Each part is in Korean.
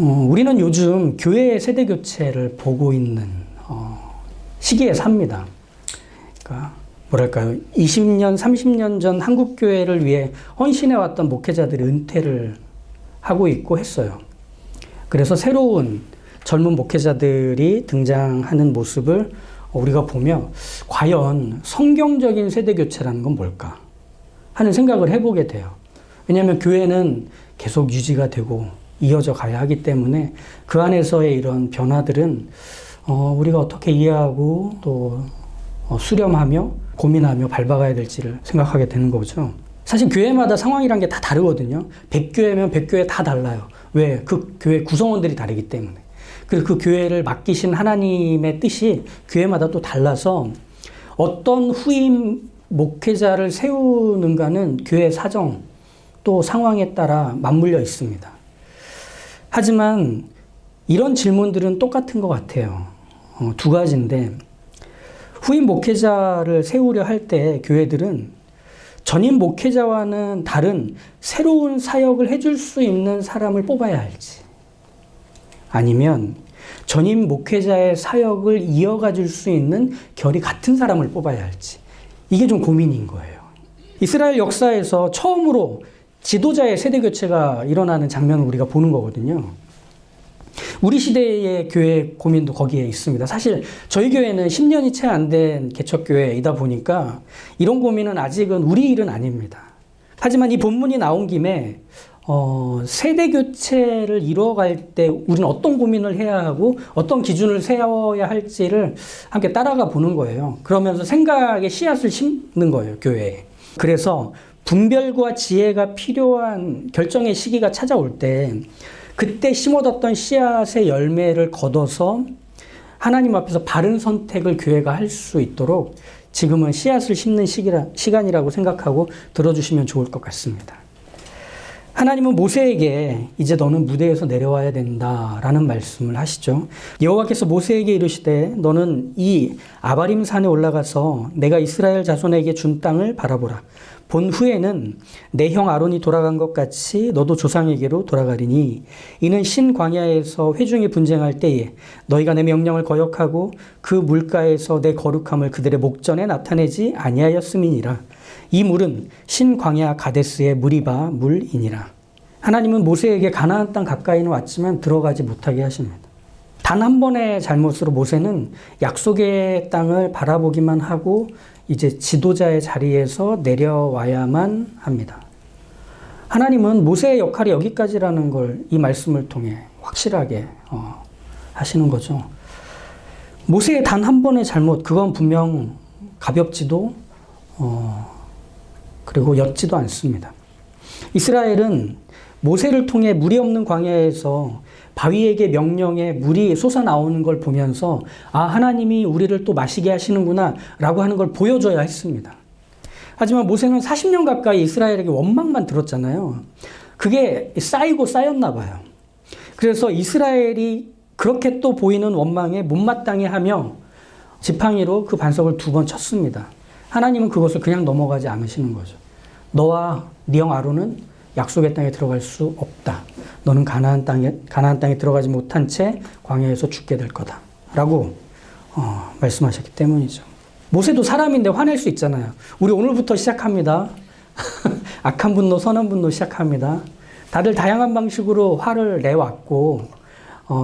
우리는 요즘 교회 세대 교체를 보고 있는 시기에 삽니다. 그러니까 뭐랄까요? 20년, 30년 전 한국 교회를 위해 헌신해왔던 목회자들이 은퇴를 하고 있고 했어요. 그래서 새로운 젊은 목회자들이 등장하는 모습을 우리가 보며 과연 성경적인 세대 교체라는 건 뭘까 하는 생각을 해보게 돼요. 왜냐하면 교회는 계속 유지가 되고 이어져 가야 하기 때문에 그 안에서의 이런 변화들은 우리가 어떻게 이해하고 또 수렴하며 고민하며 밟아가야 될지를 생각하게 되는 거죠. 사실 교회마다 상황이란 게 다 다르거든요. 100교회면 100교회 다 달라요. 왜? 그 교회 구성원들이 다르기 때문에. 그리고 그 교회를 맡기신 하나님의 뜻이 교회마다 또 달라서 어떤 후임 목회자를 세우는가는 교회 사정 또 상황에 따라 맞물려 있습니다. 하지만 이런 질문들은 똑같은 것 같아요. 두 가지인데 후임 목회자를 세우려 할 때 교회들은 전임 목회자와는 다른 새로운 사역을 해줄 수 있는 사람을 뽑아야 할지 아니면 전임 목회자의 사역을 이어가 줄 수 있는 결이 같은 사람을 뽑아야 할지 이게 좀 고민인 거예요. 이스라엘 역사에서 처음으로 지도자의 세대 교체가 일어나는 장면을 우리가 보는 거거든요. 우리 시대의 교회 고민도 거기에 있습니다. 사실 저희 교회는 10년이 채 안 된 개척교회이다 보니까 이런 고민은 아직은 우리 일은 아닙니다. 하지만 이 본문이 나온 김에 세대 교체를 이루어갈 때 우리는 어떤 고민을 해야 하고 어떤 기준을 세워야 할지를 함께 따라가 보는 거예요. 그러면서 생각의 씨앗을 심는 거예요, 교회에. 그래서 분별과 지혜가 필요한 결정의 시기가 찾아올 때 그때 심어뒀던 씨앗의 열매를 거둬서 하나님 앞에서 바른 선택을 교회가 할 수 있도록 지금은 씨앗을 심는 시간이라고 생각하고 들어주시면 좋을 것 같습니다. 하나님은 모세에게 이제 너는 무대에서 내려와야 된다라는 말씀을 하시죠. 여호와께서 모세에게 이르시되 너는 이 아바림 산에 올라가서 내가 이스라엘 자손에게 준 땅을 바라보라. 본 후에는 내 형 아론이 돌아간 것 같이 너도 조상에게로 돌아가리니 이는 신 광야에서 회중이 분쟁할 때에 너희가 내 명령을 거역하고 그 물가에서 내 거룩함을 그들의 목전에 나타내지 아니하였음이니라. 이 물은 신 광야 가데스의 무리바 물이니라. 하나님은 모세에게 가나안 땅 가까이는 왔지만 들어가지 못하게 하십니다. 단 한 번의 잘못으로 모세는 약속의 땅을 바라보기만 하고 이제 지도자의 자리에서 내려와야만 합니다. 하나님은 모세의 역할이 여기까지라는 걸 이 말씀을 통해 확실하게 하시는 거죠. 모세의 단 한 번의 잘못, 그건 분명 가볍지도 그리고 옅지도 않습니다. 이스라엘은 모세를 통해 물이 없는 광야에서 바위에게 명령에 물이 솟아나오는 걸 보면서 하나님이 우리를 또 마시게 하시는구나 라고 하는 걸 보여줘야 했습니다. 하지만 모세는 40년 가까이 이스라엘에게 원망만 들었잖아요. 그게 쌓이고 쌓였나 봐요. 그래서 이스라엘이 그렇게 또 보이는 원망에 못마땅해 하며 지팡이로 그 반석을 2번 쳤습니다. 하나님은 그것을 그냥 넘어가지 않으시는 거죠. 너와 네 형 아론은 약속의 땅에 들어갈 수 없다. 너는 가나안 땅에 들어가지 못한 채 광야에서 죽게 될 거다. 라고 말씀하셨기 때문이죠. 모세도 사람인데 화낼 수 있잖아요. 우리 오늘부터 시작합니다. 악한 분노, 선한 분노 시작합니다. 다들 다양한 방식으로 화를 내왔고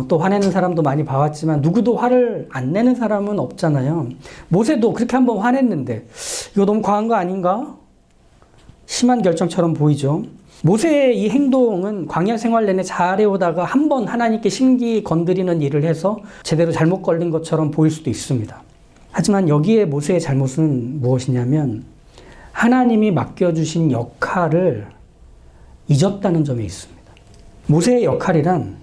또 화내는 사람도 많이 봐왔지만 누구도 화를 안 내는 사람은 없잖아요. 모세도 그렇게 한번 화냈는데 이거 너무 과한 거 아닌가? 심한 결정처럼 보이죠. 모세의 이 행동은 광야 생활 내내 잘해오다가 한번 하나님께 심기 건드리는 일을 해서 제대로 잘못 걸린 것처럼 보일 수도 있습니다. 하지만 여기에 모세의 잘못은 무엇이냐면 하나님이 맡겨주신 역할을 잊었다는 점에 있습니다. 모세의 역할이란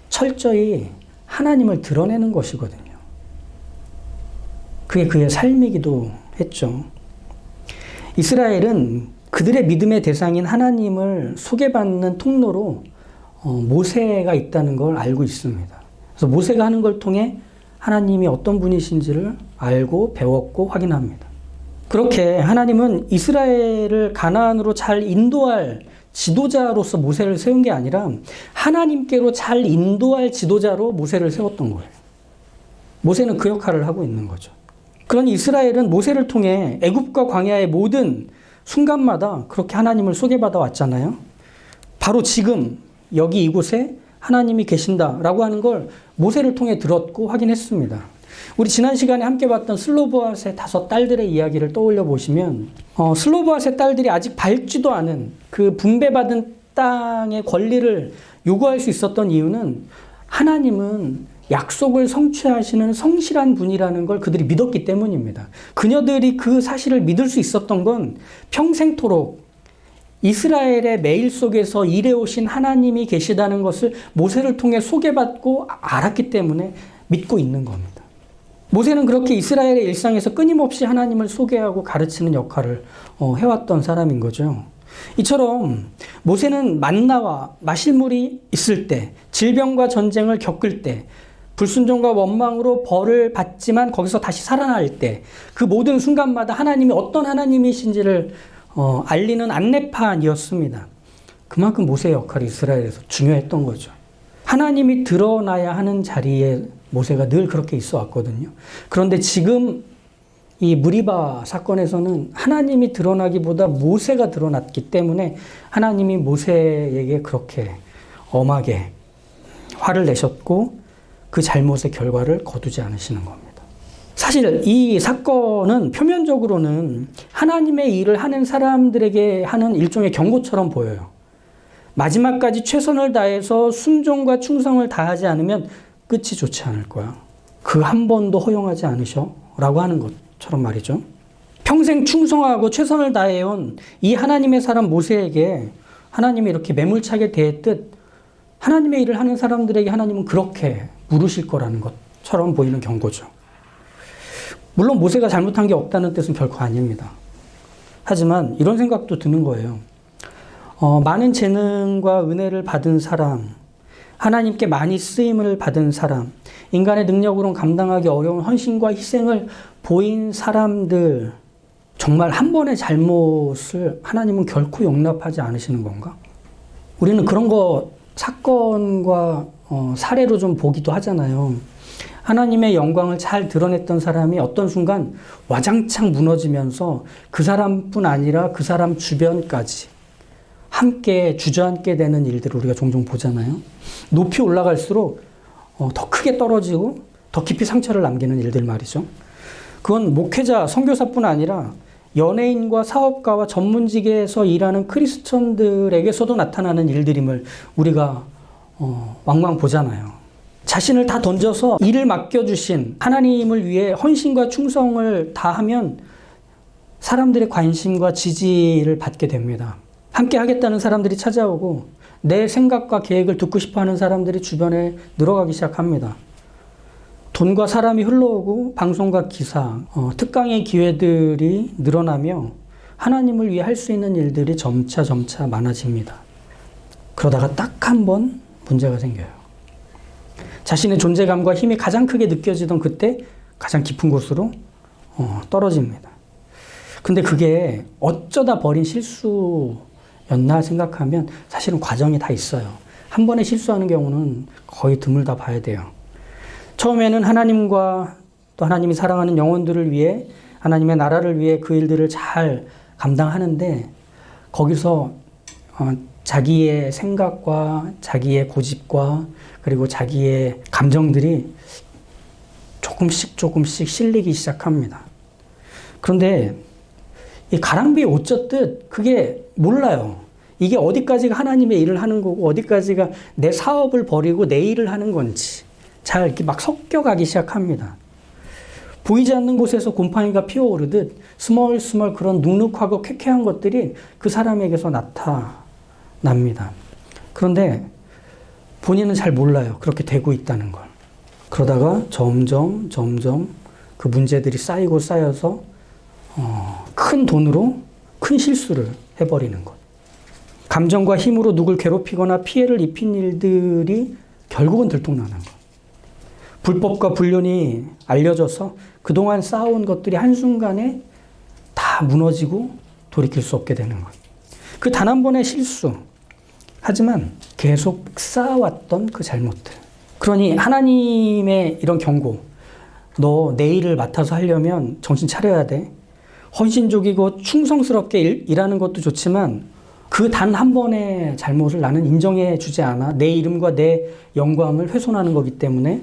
철저히 하나님을 드러내는 것이거든요. 그게 그의 삶이기도 했죠. 이스라엘은 그들의 믿음의 대상인 하나님을 소개받는 통로로 모세가 있다는 걸 알고 있습니다. 그래서 모세가 하는 걸 통해 하나님이 어떤 분이신지를 알고 배웠고 확인합니다. 그렇게 하나님은 이스라엘을 가나안으로 잘 인도할 지도자로서 모세를 세운 게 아니라 하나님께로 잘 인도할 지도자로 모세를 세웠던 거예요. 모세는 그 역할을 하고 있는 거죠. 그러니 이스라엘은 모세를 통해 애굽과 광야의 모든 순간마다 그렇게 하나님을 소개받아 왔잖아요. 바로 지금 여기 이곳에 하나님이 계신다라고 하는 걸 모세를 통해 들었고 확인했습니다. 우리 지난 시간에 함께 봤던 슬로보앗의 5 딸들의 이야기를 떠올려 보시면 슬로보앗의 딸들이 아직 밟지도 않은 그 분배받은 땅의 권리를 요구할 수 있었던 이유는 하나님은 약속을 성취하시는 성실한 분이라는 걸 그들이 믿었기 때문입니다. 그녀들이 그 사실을 믿을 수 있었던 건 평생토록 이스라엘의 매일 속에서 일해오신 하나님이 계시다는 것을 모세를 통해 소개받고 알았기 때문에 믿고 있는 겁니다. 모세는 그렇게 이스라엘의 일상에서 끊임없이 하나님을 소개하고 가르치는 역할을 해왔던 사람인 거죠. 이처럼 모세는 만나와 마실 물이 있을 때, 질병과 전쟁을 겪을 때, 불순종과 원망으로 벌을 받지만 거기서 다시 살아날 때, 그 모든 순간마다 하나님이 어떤 하나님이신지를 알리는 안내판이었습니다. 그만큼 모세의 역할이 이스라엘에서 중요했던 거죠. 하나님이 드러나야 하는 자리에 모세가 늘 그렇게 있어 왔거든요. 그런데 지금 이 무리바 사건에서는 하나님이 드러나기보다 모세가 드러났기 때문에 하나님이 모세에게 그렇게 엄하게 화를 내셨고 그 잘못의 결과를 거두지 않으시는 겁니다. 사실 이 사건은 표면적으로는 하나님의 일을 하는 사람들에게 하는 일종의 경고처럼 보여요. 마지막까지 최선을 다해서 순종과 충성을 다하지 않으면 끝이 좋지 않을 거야. 그 한 번도 허용하지 않으셔 라고 하는 것처럼 말이죠. 평생 충성하고 최선을 다해온 이 하나님의 사람 모세에게 하나님이 이렇게 매몰차게 대했듯 하나님의 일을 하는 사람들에게 하나님은 그렇게 물으실 거라는 것처럼 보이는 경고죠. 물론 모세가 잘못한 게 없다는 뜻은 결코 아닙니다. 하지만 이런 생각도 드는 거예요. 많은 재능과 은혜를 받은 사람, 하나님께 많이 쓰임을 받은 사람, 인간의 능력으로는 감당하기 어려운 헌신과 희생을 보인 사람들, 정말 한 번의 잘못을 하나님은 결코 용납하지 않으시는 건가? 우리는 그런 거 사건과 사례로 좀 보기도 하잖아요. 하나님의 영광을 잘 드러냈던 사람이 어떤 순간 와장창 무너지면서 그 사람뿐 아니라 그 사람 주변까지 함께 주저앉게 되는 일들을 우리가 종종 보잖아요. 높이 올라갈수록 더 크게 떨어지고 더 깊이 상처를 남기는 일들 말이죠. 그건 목회자, 선교사뿐 아니라 연예인과 사업가와 전문직에서 일하는 크리스천들에게서도 나타나는 일들임을 우리가 왕왕 보잖아요. 자신을 다 던져서 일을 맡겨주신 하나님을 위해 헌신과 충성을 다하면 사람들의 관심과 지지를 받게 됩니다. 함께 하겠다는 사람들이 찾아오고 내 생각과 계획을 듣고 싶어하는 사람들이 주변에 늘어가기 시작합니다. 돈과 사람이 흘러오고 방송과 기사, 특강의 기회들이 늘어나며 하나님을 위해 할 수 있는 일들이 점차 많아집니다. 그러다가 딱 한 번 문제가 생겨요. 자신의 존재감과 힘이 가장 크게 느껴지던 그때 가장 깊은 곳으로 떨어집니다. 근데 그게 어쩌다 벌인 실수였나 생각하면 사실은 과정이 다 있어요. 한 번에 실수하는 경우는 거의 드물다 봐야 돼요. 처음에는 하나님과 또 하나님이 사랑하는 영혼들을 위해 하나님의 나라를 위해 그 일들을 잘 감당하는데 거기서 자기의 생각과 자기의 고집과 그리고 자기의 감정들이 조금씩 실리기 시작합니다. 그런데 이 가랑비에 옷 젖듯 그게 몰라요. 이게 어디까지가 하나님의 일을 하는 거고 어디까지가 내 사업을 벌이고 내 일을 하는 건지 잘 이렇게 막 섞여가기 시작합니다. 보이지 않는 곳에서 곰팡이가 피어오르듯 스멀스멀 그런 눅눅하고 쾌쾌한 것들이 그 사람에게서 나타납니다. 그런데 본인은 잘 몰라요. 그렇게 되고 있다는 걸. 그러다가 점점 그 문제들이 쌓이고 쌓여서 큰 돈으로 큰 실수를 해버리는 것. 감정과 힘으로 누굴 괴롭히거나 피해를 입힌 일들이 결국은 들통나는 것. 불법과 불륜이 알려져서 그동안 쌓아온 것들이 한순간에 다 무너지고 돌이킬 수 없게 되는 것. 그 단 한 번의 실수. 하지만 계속 쌓아왔던 그 잘못들. 그러니 하나님의 이런 경고. 너 내 일을 맡아서 하려면 정신 차려야 돼. 헌신적이고 충성스럽게 일하는 것도 좋지만 그 단 한 번의 잘못을 나는 인정해 주지 않아. 내 이름과 내 영광을 훼손하는 거기 때문에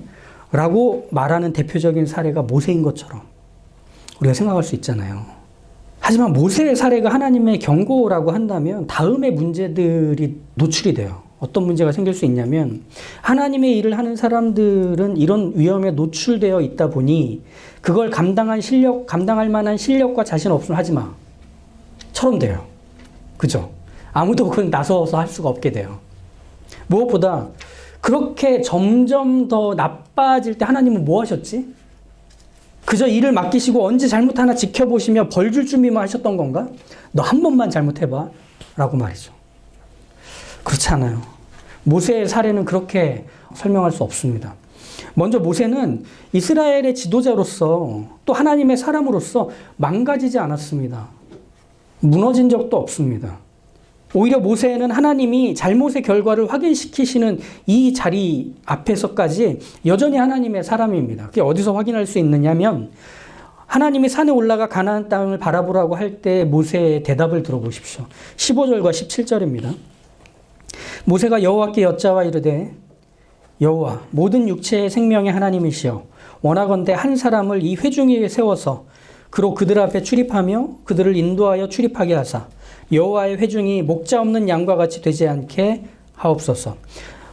라고 말하는 대표적인 사례가 모세인 것처럼 우리가 생각할 수 있잖아요. 하지만 모세의 사례가 하나님의 경고라고 한다면 다음의 문제들이 노출이 돼요. 어떤 문제가 생길 수 있냐면 하나님의 일을 하는 사람들은 이런 위험에 노출되어 있다 보니 그걸 감당할 만한 실력과 자신 없으면 하지 마. 처럼 돼요. 그죠? 아무도 그건 나서서 할 수가 없게 돼요. 무엇보다 그렇게 점점 더 나빠질 때 하나님은 뭐 하셨지? 그저 일을 맡기시고 언제 잘못 하나 지켜보시며 벌 줄 준비만 하셨던 건가? 너 한 번만 잘못해봐. 라고 말이죠. 그렇지 않아요. 모세의 사례는 그렇게 설명할 수 없습니다. 먼저 모세는 이스라엘의 지도자로서 또 하나님의 사람으로서 망가지지 않았습니다. 무너진 적도 없습니다. 오히려 모세는 하나님이 잘못의 결과를 확인시키시는 이 자리 앞에서까지 여전히 하나님의 사람입니다. 그게 어디서 확인할 수 있느냐면 하나님이 산에 올라가 가나안 땅을 바라보라고 할 때 모세의 대답을 들어보십시오. 15절과 17절입니다. 모세가 여호와께 여짜와 이르되 여호와 모든 육체의 생명의 하나님이시여 원하건대 한 사람을 이 회중에게 세워서 그로 그들 앞에 출입하며 그들을 인도하여 출입하게 하사 여호와의 회중이 목자 없는 양과 같이 되지 않게 하옵소서.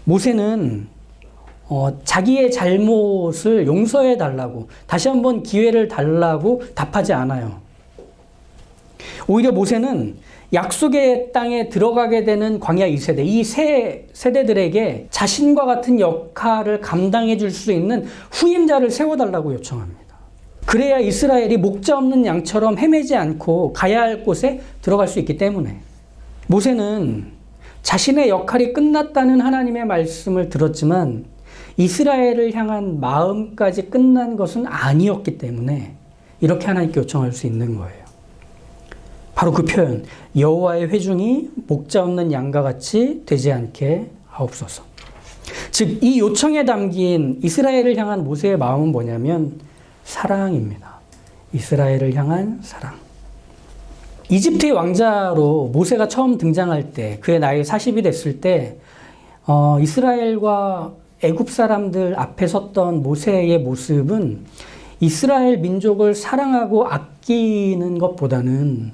모세는 자기의 잘못을 용서해 달라고 다시 한번 기회를 달라고 답하지 않아요. 오히려 모세는 약속의 땅에 들어가게 되는 광야 2세대, 이 세 세대들에게 자신과 같은 역할을 감당해 줄 수 있는 후임자를 세워달라고 요청합니다. 그래야 이스라엘이 목자 없는 양처럼 헤매지 않고 가야 할 곳에 들어갈 수 있기 때문에 모세는 자신의 역할이 끝났다는 하나님의 말씀을 들었지만 이스라엘을 향한 마음까지 끝난 것은 아니었기 때문에 이렇게 하나님께 요청할 수 있는 거예요. 바로 그 표현, 여호와의 회중이 목자 없는 양과 같이 되지 않게 하옵소서. 즉, 이 요청에 담긴 이스라엘을 향한 모세의 마음은 뭐냐면 사랑입니다. 이스라엘을 향한 사랑. 이집트의 왕자로 모세가 처음 등장할 때, 그의 나이 40이 됐을 때 이스라엘과 애굽 사람들 앞에 섰던 모세의 모습은 이스라엘 민족을 사랑하고 아끼는 것보다는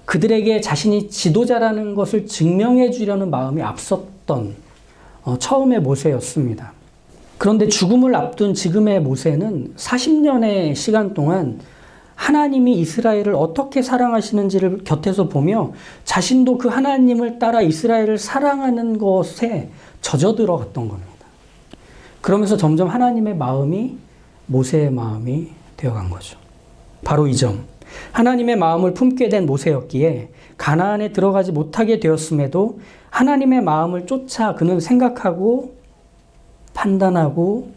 그들에게 자신이 지도자라는 것을 증명해 주려는 마음이 앞섰던 처음의 모세였습니다. 그런데 죽음을 앞둔 지금의 모세는 40년의 시간 동안 하나님이 이스라엘을 어떻게 사랑하시는지를 곁에서 보며 자신도 그 하나님을 따라 이스라엘을 사랑하는 것에 젖어들어 갔던 겁니다. 그러면서 점점 하나님의 마음이 모세의 마음이 되어간 거죠. 바로 이 점. 하나님의 마음을 품게 된 모세였기에 가나안에 들어가지 못하게 되었음에도 하나님의 마음을 쫓아 그는 생각하고 판단하고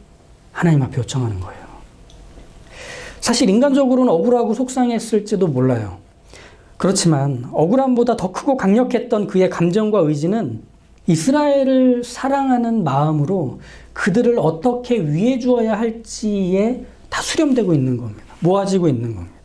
하나님 앞에 요청하는 거예요. 사실 인간적으로는 억울하고 속상했을지도 몰라요. 그렇지만 억울함보다 더 크고 강력했던 그의 감정과 의지는 이스라엘을 사랑하는 마음으로 그들을 어떻게 위해 주어야 할지에 다 수렴되고 있는 겁니다. 모아지고 있는 겁니다.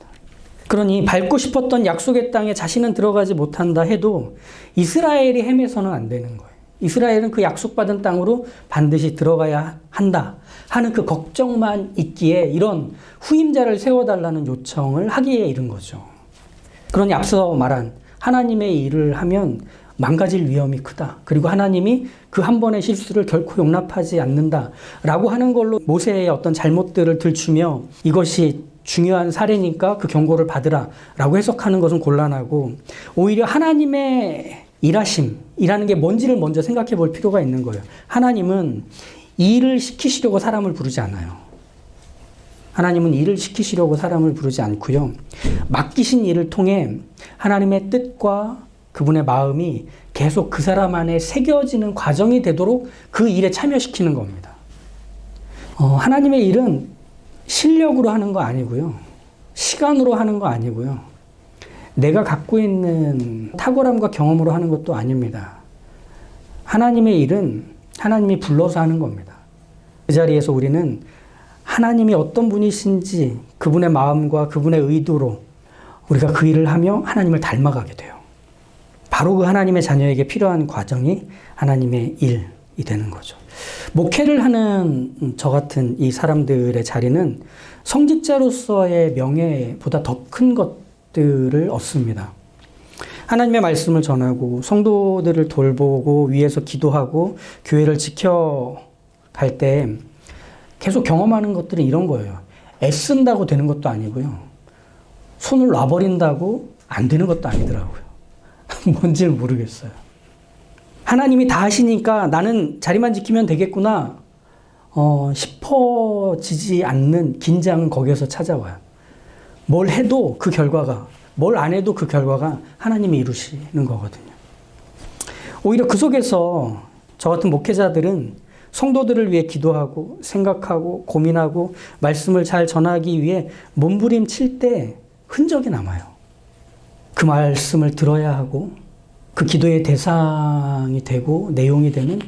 그러니 밟고 싶었던 약속의 땅에 자신은 들어가지 못한다 해도 이스라엘이 헤매서는 안 되는 거예요. 이스라엘은 그 약속받은 땅으로 반드시 들어가야 한다 하는 그 걱정만 있기에 이런 후임자를 세워달라는 요청을 하기에 이른 거죠. 그러니 앞서 말한 하나님의 일을 하면 망가질 위험이 크다. 그리고 하나님이 그 한 번의 실수를 결코 용납하지 않는다라고 하는 걸로 모세의 어떤 잘못들을 들추며 이것이 중요한 사례니까 그 경고를 받으라 라고 해석하는 것은 곤란하고 오히려 하나님의 일하심이라는 게 뭔지를 먼저 생각해 볼 필요가 있는 거예요. 하나님은 일을 시키시려고 사람을 부르지 않아요. 하나님은 일을 시키시려고 사람을 부르지 않고요. 맡기신 일을 통해 하나님의 뜻과 그분의 마음이 계속 그 사람 안에 새겨지는 과정이 되도록 그 일에 참여시키는 겁니다. 하나님의 일은 실력으로 하는 거 아니고요. 시간으로 하는 거 아니고요. 내가 갖고 있는 탁월함과 경험으로 하는 것도 아닙니다. 하나님의 일은 하나님이 불러서 하는 겁니다. 그 자리에서 우리는 하나님이 어떤 분이신지 그분의 마음과 그분의 의도로 우리가 그 일을 하며 하나님을 닮아가게 돼요. 바로 그 하나님의 자녀에게 필요한 과정이 하나님의 일이 되는 거죠. 목회를 하는 저 같은 이 사람들의 자리는 성직자로서의 명예보다 더 큰 것들을 얻습니다. 하나님의 말씀을 전하고 성도들을 돌보고 위에서 기도하고 교회를 지켜갈 때 계속 경험하는 것들은 이런 거예요. 애쓴다고 되는 것도 아니고요. 손을 놔버린다고 안 되는 것도 아니더라고요. 뭔지를 모르겠어요. 하나님이 다 하시니까 나는 자리만 지키면 되겠구나 싶어지지 않는 긴장은 거기에서 찾아와요. 뭘 해도 그 결과가, 뭘 안 해도 그 결과가 하나님이 이루시는 거거든요. 오히려 그 속에서 저 같은 목회자들은 성도들을 위해 기도하고 생각하고 고민하고 말씀을 잘 전하기 위해 몸부림칠 때 흔적이 남아요. 그 말씀을 들어야 하고 그 기도의 대상이 되고 내용이 되는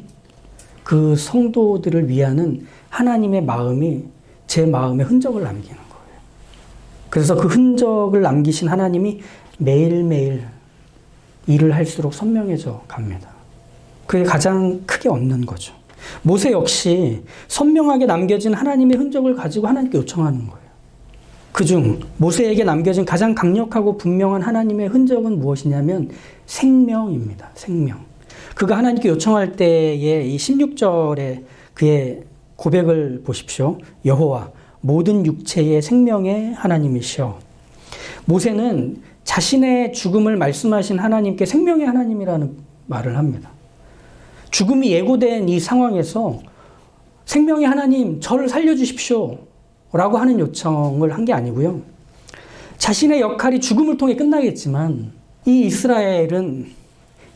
그 성도들을 위하는 하나님의 마음이 제 마음에 흔적을 남기는 거예요. 그래서 그 흔적을 남기신 하나님이 매일매일 일을 할수록 선명해져 갑니다. 그게 가장 크게 얻는 거죠. 모세 역시 선명하게 남겨진 하나님의 흔적을 가지고 하나님께 요청하는 거예요. 그중 모세에게 남겨진 가장 강력하고 분명한 하나님의 흔적은 무엇이냐면 생명입니다. 생명. 그가 하나님께 요청할 때의 이 16절에 그의 고백을 보십시오. 여호와 모든 육체의 생명의 하나님이시여. 모세는 자신의 죽음을 말씀하신 하나님께 생명의 하나님이라는 말을 합니다. 죽음이 예고된 이 상황에서 생명의 하나님, 저를 살려주십시오 라고 하는 요청을 한 게 아니고요. 자신의 역할이 죽음을 통해 끝나겠지만 이 이스라엘은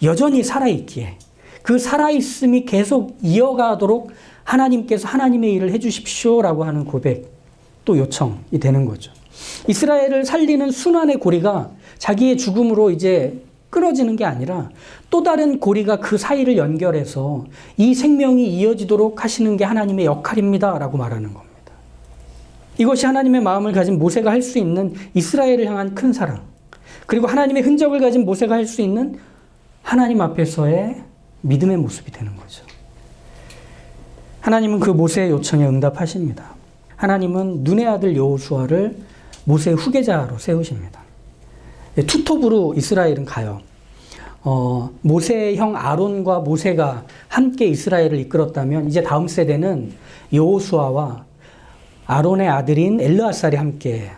여전히 살아있기에 그 살아있음이 계속 이어가도록 하나님께서 하나님의 일을 해주십시오 라고 하는 고백, 또 요청이 되는 거죠. 이스라엘을 살리는 순환의 고리가 자기의 죽음으로 이제 끊어지는 게 아니라 또 다른 고리가 그 사이를 연결해서 이 생명이 이어지도록 하시는 게 하나님의 역할입니다 라고 말하는 겁니다. 이것이 하나님의 마음을 가진 모세가 할 수 있는 이스라엘을 향한 큰 사랑, 그리고 하나님의 흔적을 가진 모세가 할 수 있는 하나님 앞에서의 믿음의 모습이 되는 거죠. 하나님은 그 모세의 요청에 응답하십니다. 하나님은 눈의 아들 여호수아를 모세의 후계자로 세우십니다. 투톱으로 이스라엘은 가요. 모세의 형 아론과 모세가 함께 이스라엘을 이끌었다면 이제 다음 세대는 여호수아와 아론의 아들인 엘르아살이 함께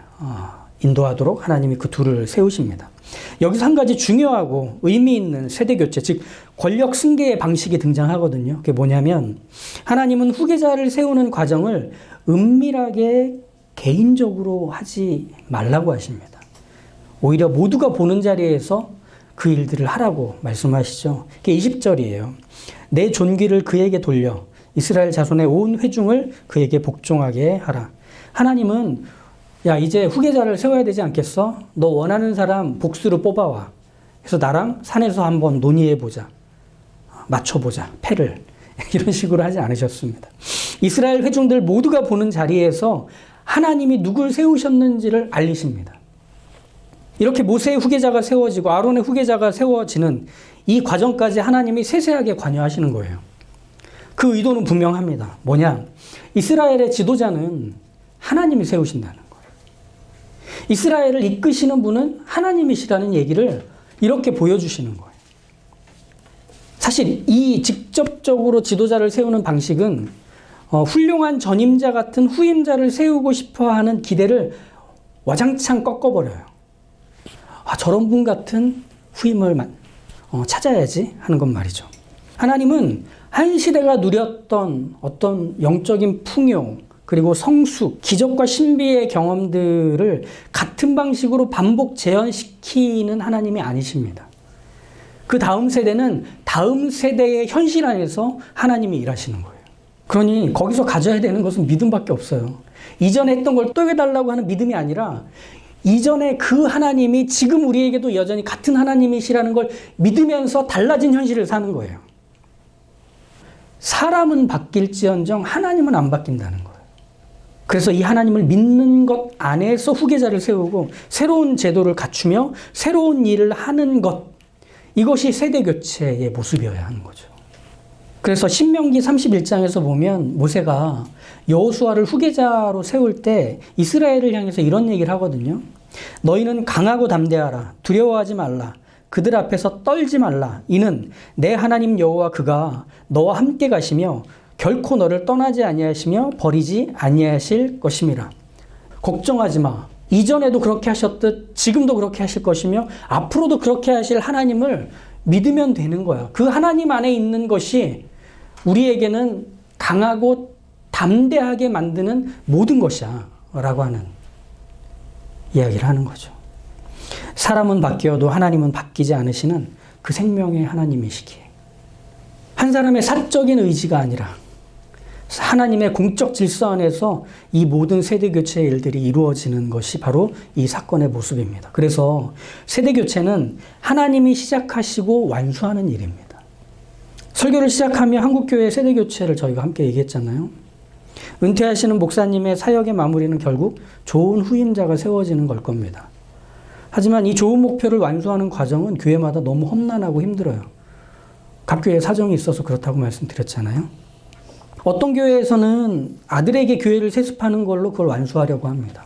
인도하도록 하나님이 그 둘을 세우십니다. 여기서 한 가지 중요하고 의미 있는 세대 교체, 즉 권력 승계의 방식이 등장하거든요. 그게 뭐냐면 하나님은 후계자를 세우는 과정을 은밀하게 개인적으로 하지 말라고 하십니다. 오히려 모두가 보는 자리에서 그 일들을 하라고 말씀하시죠. 그게 20절이에요. 내 존귀를 그에게 돌려 이스라엘 자손의 온 회중을 그에게 복종하게 하라. 하나님은 야, 이제 후계자를 세워야 되지 않겠어? 너 원하는 사람 복수로 뽑아와. 그래서 나랑 산에서 한번 논의해보자. 맞춰보자. 패를. 이런 식으로 하지 않으셨습니다. 이스라엘 회중들 모두가 보는 자리에서 하나님이 누굴 세우셨는지를 알리십니다. 이렇게 모세의 후계자가 세워지고 아론의 후계자가 세워지는 이 과정까지 하나님이 세세하게 관여하시는 거예요. 그 의도는 분명합니다. 뭐냐? 이스라엘의 지도자는 하나님이 세우신다는 거예요. 이스라엘을 이끄시는 분은 하나님이시라는 얘기를 이렇게 보여주시는 거예요. 사실 이 직접적으로 지도자를 세우는 방식은 훌륭한 전임자 같은 후임자를 세우고 싶어하는 기대를 와장창 꺾어버려요. 저런 분 같은 후임을 찾아야지 하는 건 말이죠. 하나님은 한 시대가 누렸던 어떤 영적인 풍요, 그리고 성숙, 기적과 신비의 경험들을 같은 방식으로 반복 재현시키는 하나님이 아니십니다. 그 다음 세대는 다음 세대의 현실 안에서 하나님이 일하시는 거예요. 그러니 거기서 가져야 되는 것은 믿음밖에 없어요. 이전에 했던 걸 또 해달라고 하는 믿음이 아니라 이전에 그 하나님이 지금 우리에게도 여전히 같은 하나님이시라는 걸 믿으면서 달라진 현실을 사는 거예요. 사람은 바뀔지언정 하나님은 안 바뀐다는 거예요. 그래서 이 하나님을 믿는 것 안에서 후계자를 세우고 새로운 제도를 갖추며 새로운 일을 하는 것, 이것이 세대교체의 모습이어야 하는 거죠. 그래서 신명기 31장에서 보면 모세가 여호수아를 후계자로 세울 때 이스라엘을 향해서 이런 얘기를 하거든요. 너희는 강하고 담대하라. 두려워하지 말라. 그들 앞에서 떨지 말라. 이는 내 하나님 여호와 그가 너와 함께 가시며 결코 너를 떠나지 아니하시며 버리지 아니하실 것임이라. 걱정하지 마. 이전에도 그렇게 하셨듯 지금도 그렇게 하실 것이며 앞으로도 그렇게 하실 하나님을 믿으면 되는 거야. 그 하나님 안에 있는 것이 우리에게는 강하고 담대하게 만드는 모든 것이야 라고 하는 이야기를 하는 거죠. 사람은 바뀌어도 하나님은 바뀌지 않으시는 그 생명의 하나님이시기에 한 사람의 사적인 의지가 아니라 하나님의 공적 질서 안에서 이 모든 세대교체의 일들이 이루어지는 것이 바로 이 사건의 모습입니다. 그래서 세대교체는 하나님이 시작하시고 완수하는 일입니다. 설교를 시작하며 한국교회 세대교체를 저희가 함께 얘기했잖아요. 은퇴하시는 목사님의 사역의 마무리는 결국 좋은 후임자가 세워지는 걸 겁니다. 하지만 이 좋은 목표를 완수하는 과정은 교회마다 너무 험난하고 힘들어요. 각 교회에 사정이 있어서 그렇다고 말씀드렸잖아요. 어떤 교회에서는 아들에게 교회를 세습하는 걸로 그걸 완수하려고 합니다.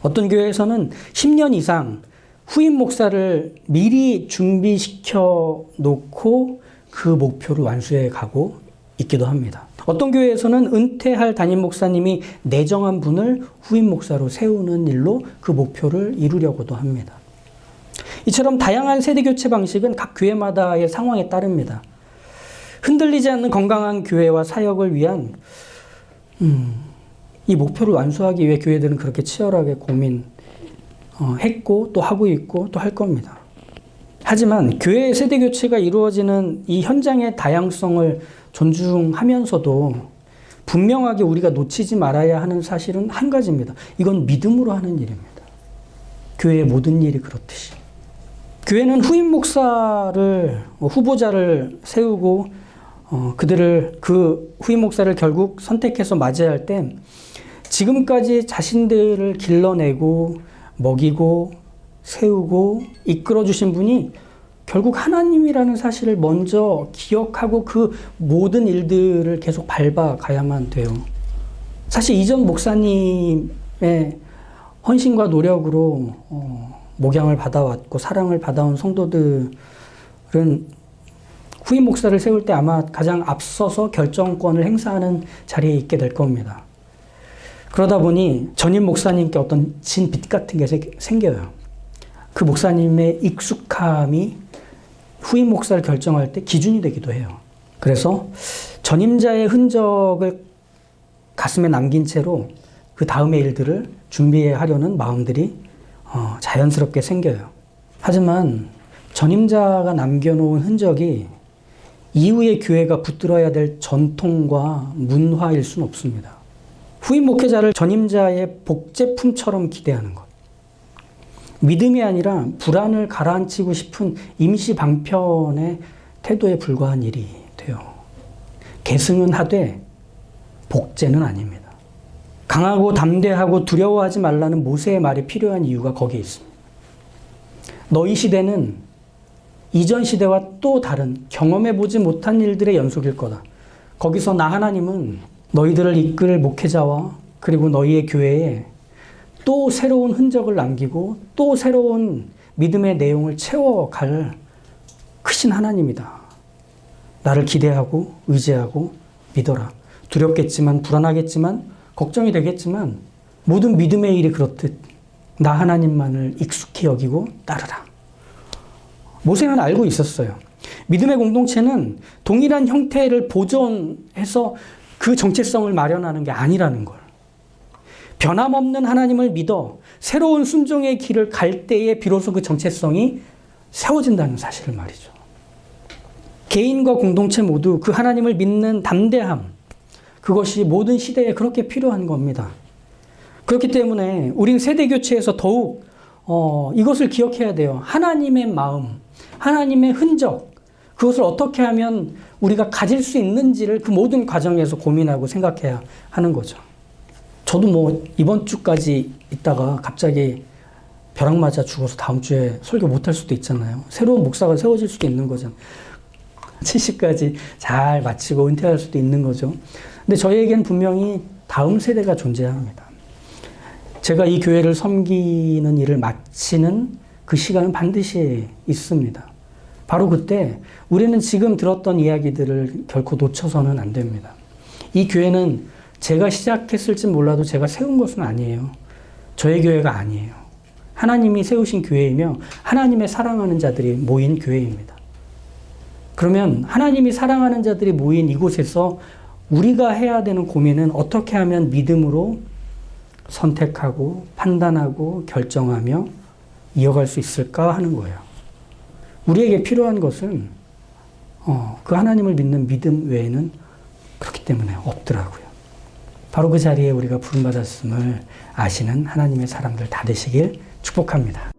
어떤 교회에서는 10년 이상 후임 목사를 미리 준비시켜 놓고 그 목표를 완수해 가고 있기도 합니다. 어떤 교회에서는 은퇴할 담임 목사님이 내정한 분을 후임 목사로 세우는 일로 그 목표를 이루려고도 합니다. 이처럼 다양한 세대 교체 방식은 각 교회마다의 상황에 따릅니다. 흔들리지 않는 건강한 교회와 사역을 위한 이 목표를 완수하기 위해 교회들은 그렇게 치열하게 고민했고 또 하고 있고 또 할 겁니다. 하지만 교회의 세대 교체가 이루어지는 이 현장의 다양성을 존중하면서도 분명하게 우리가 놓치지 말아야 하는 사실은 한 가지입니다. 이건 믿음으로 하는 일입니다. 교회의 모든 일이 그렇듯이. 교회는 후임 목사를, 후보자를 세우고 그 후임 목사를 결국 선택해서 맞이할 때 지금까지 자신들을 길러내고 먹이고 세우고 이끌어주신 분이 결국 하나님이라는 사실을 먼저 기억하고 그 모든 일들을 계속 밟아가야만 돼요. 사실 이전 목사님의 헌신과 노력으로 목양을 받아왔고 사랑을 받아온 성도들은 후임 목사를 세울 때 아마 가장 앞서서 결정권을 행사하는 자리에 있게 될 겁니다. 그러다 보니 전임 목사님께 어떤 진빚 같은 게 생겨요. 그 목사님의 익숙함이 후임 목사를 결정할 때 기준이 되기도 해요. 그래서 전임자의 흔적을 가슴에 남긴 채로 그 다음의 일들을 준비하려는 마음들이 자연스럽게 생겨요. 하지만 전임자가 남겨놓은 흔적이 이후의 교회가 붙들어야 될 전통과 문화일 수는 없습니다. 후임 목회자를 전임자의 복제품처럼 기대하는 것. 믿음이 아니라 불안을 가라앉히고 싶은 임시 방편의 태도에 불과한 일이 돼요. 계승은 하되 복제는 아닙니다. 강하고 담대하고 두려워하지 말라는 모세의 말이 필요한 이유가 거기에 있습니다. 너희 시대는 이전 시대와 또 다른 경험해보지 못한 일들의 연속일 거다. 거기서 나 하나님은 너희들을 이끌 목회자와 그리고 너희의 교회에 또 새로운 흔적을 남기고 또 새로운 믿음의 내용을 채워갈 크신 하나님이다. 나를 기대하고 의지하고 믿어라. 두렵겠지만 불안하겠지만 걱정이 되겠지만 모든 믿음의 일이 그렇듯 나 하나님만을 익숙히 여기고 따르라. 모세는 알고 있었어요. 믿음의 공동체는 동일한 형태를 보존해서 그 정체성을 마련하는 게 아니라는 걸. 변함없는 하나님을 믿어 새로운 순종의 길을 갈 때에 비로소 그 정체성이 세워진다는 사실을 말이죠. 개인과 공동체 모두 그 하나님을 믿는 담대함, 그것이 모든 시대에 그렇게 필요한 겁니다. 그렇기 때문에 우린 세대교체에서 더욱 이것을 기억해야 돼요. 하나님의 마음, 하나님의 흔적, 그것을 어떻게 하면 우리가 가질 수 있는지를 그 모든 과정에서 고민하고 생각해야 하는 거죠. 저도 뭐 이번 주까지 있다가 갑자기 벼락 맞아 죽어서 다음 주에 설교 못할 수도 있잖아요. 새로운 목사가 세워질 수도 있는 거죠. 70까지 잘 마치고 은퇴할 수도 있는 거죠. 근데 저희에겐 분명히 다음 세대가 존재합니다. 제가 이 교회를 섬기는 일을 마치는 그 시간은 반드시 있습니다. 바로 그때 우리는 지금 들었던 이야기들을 결코 놓쳐서는 안 됩니다. 이 교회는 제가 시작했을지 몰라도 제가 세운 것은 아니에요. 저의 교회가 아니에요. 하나님이 세우신 교회이며 하나님의 사랑하는 자들이 모인 교회입니다. 그러면 하나님이 사랑하는 자들이 모인 이곳에서 우리가 해야 되는 고민은 어떻게 하면 믿음으로 선택하고 판단하고 결정하며 이어갈 수 있을까 하는 거예요. 우리에게 필요한 것은 그 하나님을 믿는 믿음 외에는 그렇기 때문에 없더라고요. 바로 그 자리에 우리가 부름받았음을 아시는 하나님의 사람들 다 되시길 축복합니다.